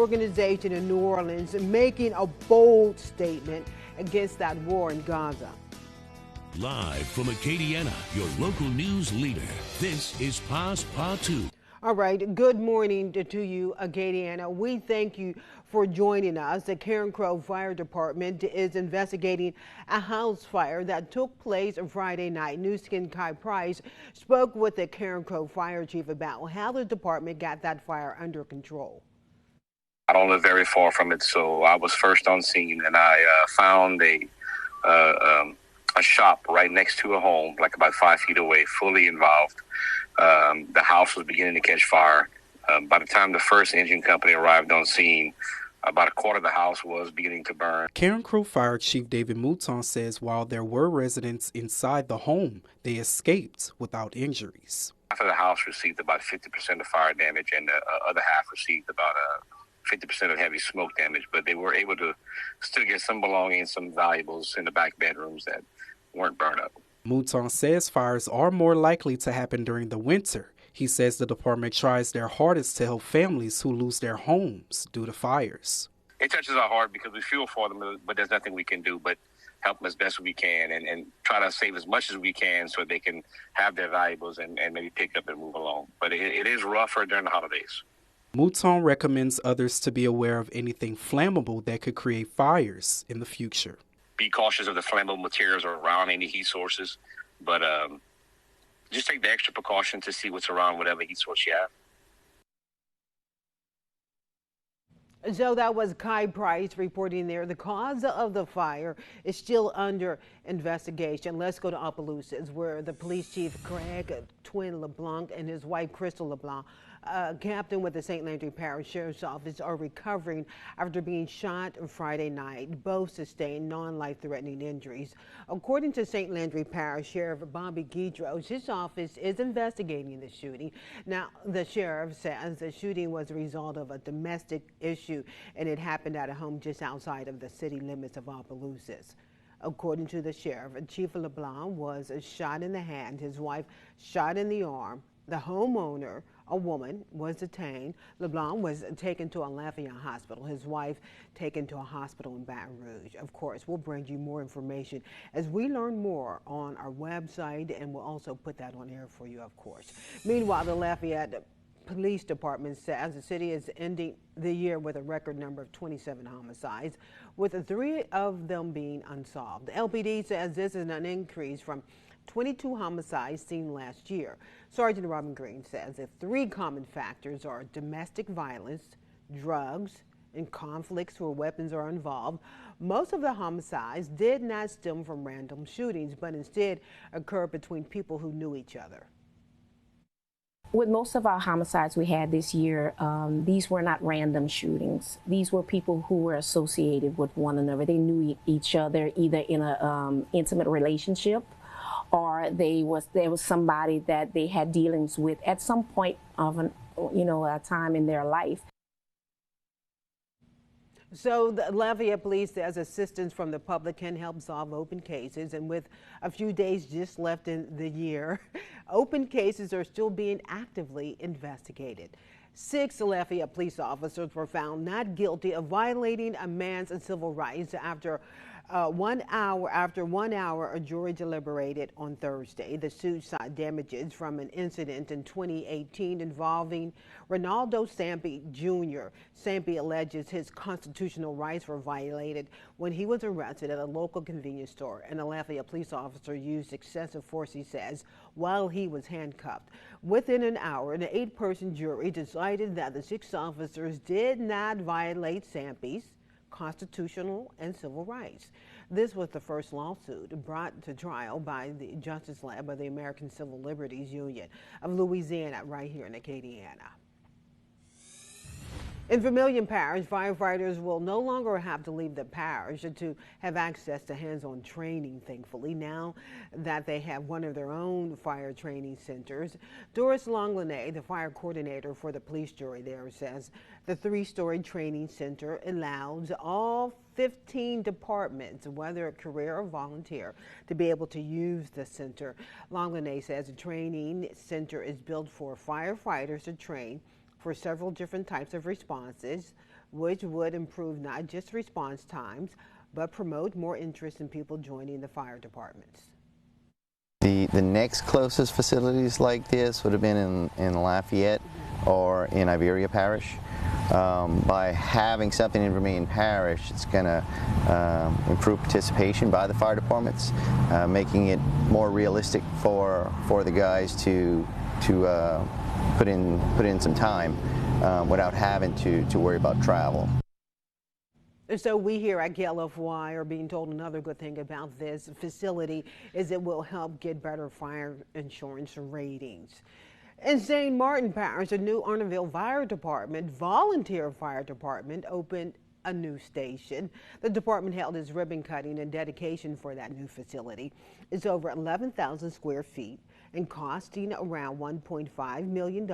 organization in New Orleans making a bold statement against that war in Gaza. Live from Acadiana, your local news leader, this is Past Part 2. All right, good morning to you, Acadiana. We thank you for joining us. The KLFY Fire Department is investigating a house fire that took place Friday night. News Skin Kai Price spoke with the KLFY Fire Chief about how the department got that fire under control. I don't live very far from it, so I was first on scene, and I found a shop right next to a home, like about 5 feet away, fully involved. The house was beginning to catch fire. By the time the first engine company arrived on scene, about a quarter of the house was beginning to burn. KLFY Fire Chief David Mouton says while there were residents inside the home, they escaped without injuries. Half of the house received about 50% of fire damage, and the other half received about 50% of heavy smoke damage. But they were able to still get some belongings, some valuables in the back bedrooms that weren't burned up. Mouton says fires are more likely to happen during the winter. He says the department tries their hardest to help families who lose their homes due to fires. It touches our heart because we feel for them, but there's nothing we can do but help them as best we can and try to save as much as we can so they can have their valuables and maybe pick up and move along. But it is rougher during the holidays. Mouton recommends others to be aware of anything flammable that could create fires in the future. Be cautious of the flammable materials around any heat sources, but just take the extra precaution to see what's around whatever heat source you have. So that was Kai Price reporting there. The cause of the fire is still under investigation. Let's go to Opelousas, where the police chief Craig Twin LeBlanc and his wife Crystal LeBlanc, captain with the St. Landry Parish Sheriff's Office, are recovering after being shot Friday night. Both sustained non-life-threatening injuries. According to St. Landry Parish Sheriff Bobby Guidros, his office is investigating the shooting. Now, the sheriff says the shooting was a result of a domestic issue, and it happened at a home just outside of the city limits of Opelousas. According to the sheriff, Chief LeBlanc was shot in the hand, his wife shot in the arm. The homeowner, a woman, was detained. LeBlanc was taken to a Lafayette hospital. His wife taken to a hospital in Baton Rouge. Of course, we'll bring you more information as we learn more on our website, and we'll also put that on air for you, of course. Meanwhile, the Lafayette Police Department says the city is ending the year with a record number of 27 homicides, with 3 of them being unsolved. The LPD says this is an increase from 22 homicides seen last year. Sergeant Robin Green says that 3 common factors are domestic violence, drugs, and conflicts where weapons are involved. Most of the homicides did not stem from random shootings, but instead occurred between people who knew each other. With most of our homicides we had this year, these were not random shootings. These were people who were associated with one another. They knew each other either in an intimate relationship, or there was somebody that they had dealings with at some point of a time in their life. So the Lafayette Police says assistance from the public can help solve open cases, and with a few days just left in the year, open cases are still being actively investigated. 6 Lafayette police officers were found not guilty of violating a man's civil rights after 1 hour, a jury deliberated on Thursday. The suit sought damages from an incident in 2018 involving Ronaldo Sampe Jr. Sampe alleges his constitutional rights were violated when he was arrested at a local convenience store, and a Lafayette police officer used excessive force, he says, while he was handcuffed. Within an hour, an 8-person jury decided that the 6 officers did not violate Sampe's constitutional and civil rights. This was the first lawsuit brought to trial by the Justice Lab of the American Civil Liberties Union of Louisiana, right here in Acadiana. In Vermilion Parish, firefighters will no longer have to leave the parish to have access to hands-on training, thankfully, now that they have one of their own fire training centers. Doris Longlinay, the fire coordinator for the police jury there, says the 3-story training center allows all 15 departments, whether a career or volunteer, to be able to use the center. Longlinay says the training center is built for firefighters to train for several different types of responses, which would improve not just response times, but promote more interest in people joining the fire departments. The next closest facilities like this would have been in Lafayette or in Iberia Parish. By having something in Vermilion Parish, it's going to improve participation by the fire departments, making it more realistic for the guys to put in some time without having to worry about travel. So we here at KLFY are being told another good thing about this facility is it will help get better fire insurance ratings. In St. Martin Parish, the new Arnaville Fire Department, volunteer fire department, opened a new station. The department held its ribbon cutting and dedication for that new facility. It's over 11,000 square feet and costing around $1.5 million.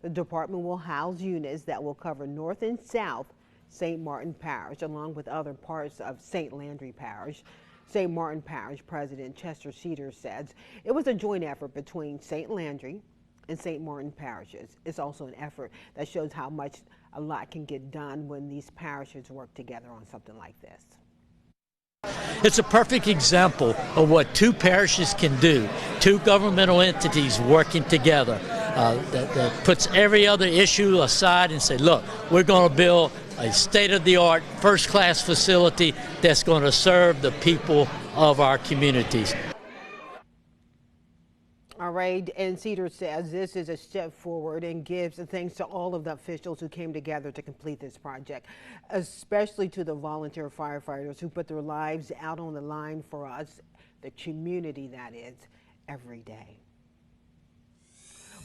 The department will house units that will cover North and South St. Martin Parish, along with other parts of St. Landry Parish. St. Martin Parish President Chester Cedars says it was a joint effort between St. Landry and St. Martin parishes. It's also an effort that shows how much a lot can get done when these parishes work together on something like this. It's a perfect example of what two parishes can do, two governmental entities working together that puts every other issue aside and say, look, we're going to build a state-of-the-art, first-class facility that's going to serve the people of our communities. All right, and Cedar says this is a step forward and gives thanks to all of the officials who came together to complete this project, especially to the volunteer firefighters who put their lives out on the line for us, the community that is, every day.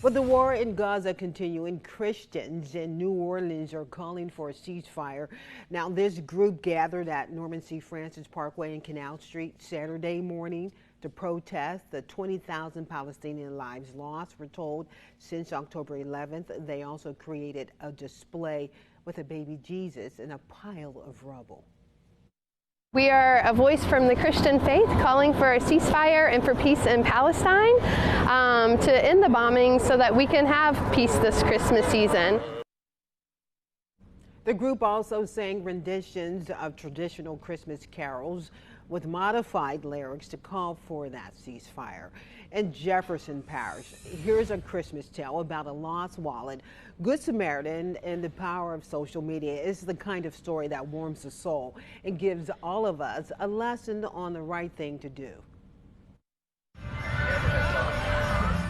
With the war in Gaza continuing, Christians in New Orleans are calling for a ceasefire. Now, this group gathered at Norman C. Francis Parkway and Canal Street Saturday morning to protest the 20,000 Palestinian lives lost, we're told, since October 11th. They also created a display with a baby Jesus in a pile of rubble. We are a voice from the Christian faith calling for a ceasefire and for peace in Palestine, to end the bombing so that we can have peace this Christmas season. The group also sang renditions of traditional Christmas carols with modified lyrics to call for that ceasefire. In Jefferson Parish, here's a Christmas tale about a lost wallet, Good Samaritan, and the power of social media. It's the kind of story that warms the soul and gives all of us a lesson on the right thing to do.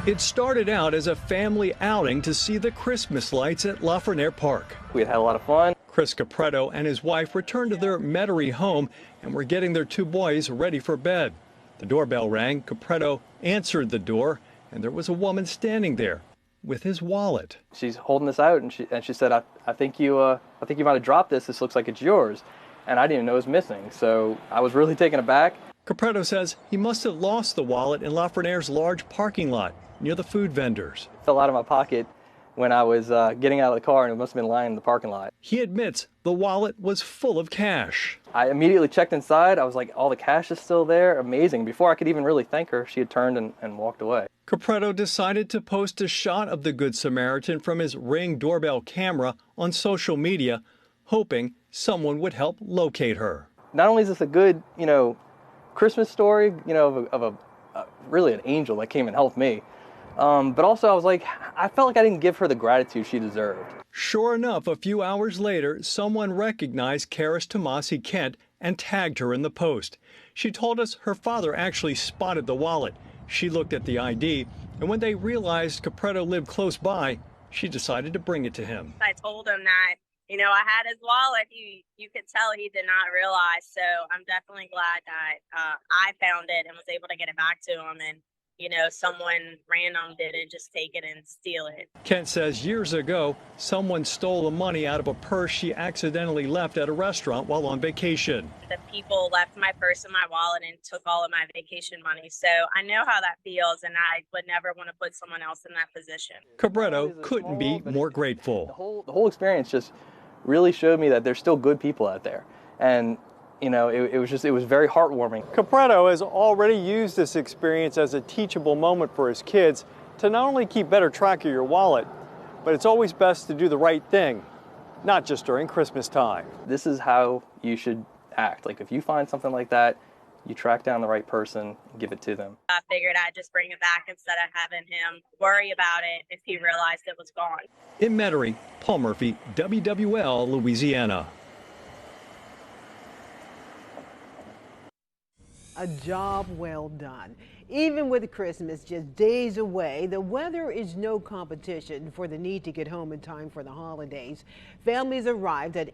It started out as a family outing to see the Christmas lights at Lafayette Park. We had a lot of fun. Chris Capretto and his wife returned to their Metairie home and were getting their two boys ready for bed. The doorbell rang. Capretto answered the door, and there was a woman standing there with his wallet. She's holding this out, and she said, "I think you might have dropped this. This looks like it's yours." And I didn't even know it was missing, so I was really taken aback. Capretto says he must have lost the wallet in Lafrenair's large parking lot near the food vendors. It fell out of my pocket when I was getting out of the car, and it must have been lying in the parking lot. He admits the wallet was full of cash. I immediately checked inside. I was like, all the cash is still there. Amazing. Before I could even really thank her, she had turned and walked away. Capretto decided to post a shot of the Good Samaritan from his Ring doorbell camera on social media, hoping someone would help locate her. Not only is this a good, Christmas story, of really an angel that came and helped me, but also I was like, I felt like I didn't give her the gratitude she deserved. Sure enough, a few hours later, someone recognized Karis Tomasi Kent and tagged her in the post. She told us her father actually spotted the wallet. She looked at the ID, and when they realized Capretto lived close by, she decided to bring it to him. I told him that, I had his wallet. You could tell he did not realize, so I'm definitely glad that I found it and was able to get it back to him, and someone random didn't just take it and steal it. Kent says years ago, someone stole the money out of a purse she accidentally left at a restaurant while on vacation. The people left my purse and my wallet and took all of my vacation money. So I know how that feels, and I would never want to put someone else in that position. Capretto couldn't be more grateful. The whole experience just really showed me that there's still good people out there. And it was very heartwarming. Capretto has already used this experience as a teachable moment for his kids to not only keep better track of your wallet, but it's always best to do the right thing not just during Christmas time. This is how you should act. Like if you find something like that, you track down the right person and give it to them. I figured I'd just bring it back instead of having him worry about it if he realized it was gone. In Metairie, Paul Murphy, WWL, Louisiana. A job well done. Even with Christmas just days away, the weather is no competition for the need to get home in time for the holidays. Families arrived at